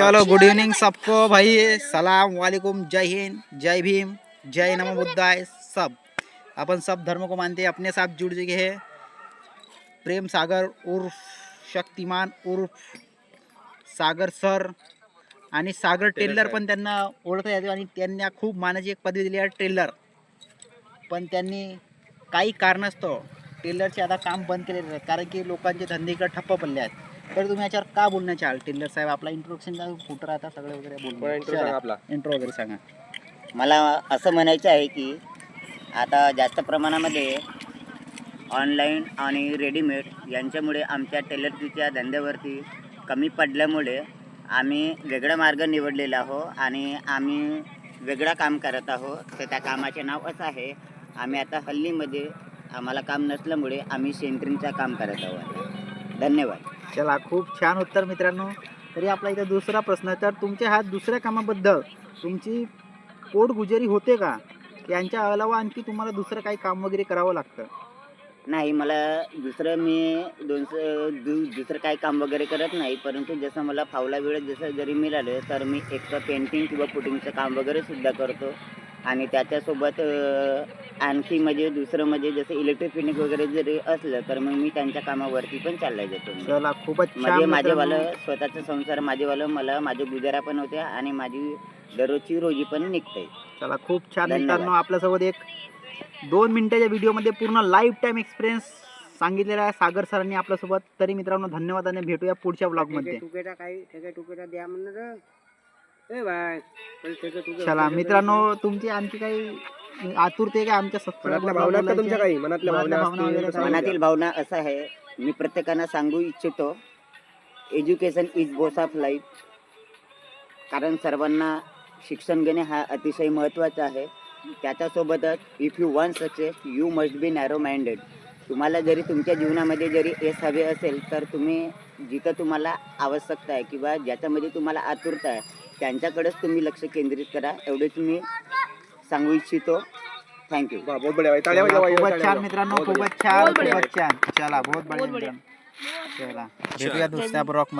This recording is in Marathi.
चलो गुड इवनिंग सबको भाई, सलाम वालेकुम, जय हिंद, जय भीम, जय नमो बुद्धाय। सब अपन सब धर्मों को मानते हैं, अपने साथ जुड़ चुके हैं प्रेम सागर उर्फ शक्तिमान उर्फ सागर सर आणि सागर टेलर पण त्यांना ओळखता येते आणि त्यांना खूप मानाची एक पदवी दिली आहे टेलर. पण त्यांनी काही कारणास्तव टेलरचे आता काम बंद केलेले आहेत कारण की लोकांचे धंदे इकडे ठप्प पडले आहेत. तर तुम्ही याच्यावर का बोलण्याचे आहात टेलर साहेब? आपला इंट्रोडक्शन फुटर आता सगळे वगैरे बोलून इंट्रो वगैरे सांगा. मला असं म्हणायचं आहे की आता जास्त प्रमाणामध्ये ऑनलाईन आणि रेडीमेड यांच्यामुळे आमच्या टेलरच्या धंद्यावरती कमी पडल्यामुळे आम्ही वेगळा मार्ग निवडलेला आहो आणि आम्ही वेगळं काम करत आहोत. तर त्या कामाचे नाव असं आहे, आम्ही आता हल्लीमध्ये आम्हाला काम नसल्यामुळे आम्ही सेंटरिंगचं काम करत आहोत. धन्यवाद. चला, खूप छान उत्तर मित्रांनो. तरी आपला इथं दुसरा प्रश्न, तर तुमच्या ह्या दुसऱ्या कामाबद्दल तुमची पोटगुजारी होते का? यांच्या अलावा आणखी तुम्हाला दुसरं काही काम वगैरे करावं लागतं? नाही, मला दुसरं काही काम वगैरे करत नाही, परंतु जसं मला फावला वेळ जसं जरी मिळालं तर मी एक पेंटिंग किंवा पुटिंगचं काम वगैरे सुद्धा करतो. आणि त्याच्यासोबत आणखी म्हणजे दुसरं म्हणजे जसं इलेक्ट्रिक फिटिंग वगैरे जरी असलं तर मग मी त्यांच्या कामावरती पण चालला जातो. चला, खूपच म्हणजे माझेवालं स्वतःचा संसार, माझेवालं मला माझे गुजारा पण होते आणि माझी दररोजची रोजी पण निघते. चला, खूप छान मित्रांनो. आपल्यासोबत एक 2 मिनिटाच्या व्हिडिओमध्ये पूर्ण लाईफ टाईम एक्सपिरियन्स सांगितलेला आहे सागर सरांनी आपल्यासोबत. तरी मित्रांनो धन्यवाद आणि भेटूया पुढच्या ब्लॉगमध्ये. चला मित्रांनो, तुमची आणखी काही आतुरते आहे का आमच्या मनातील भावना असं आहे, मी प्रत्येकांना सांगू इच्छितो, education is both of life. कारण सर्वांना शिक्षण घेणे हा अतिशय महत्त्वाचा आहे. त्याच्यासोबतच if you want success you must be narrow minded. तुम्हाला जरी तुमच्या जीवनामध्ये जरी यश हवे असेल तर तुम्ही जिथं तुम्हाला आवश्यकता आहे किंवा ज्याच्यामध्ये तुम्हाला आतुरता आहे त्यांच्याकडेच तुम्ही लक्ष केंद्रित करा, एवढेच मी सांगू इच्छितो. थँक्यू. खूपच छान मित्रांनो, खूपच छान. चला, बहुत बढिया. चला, भेटूया दुसऱ्या ब्लॉगमध्ये.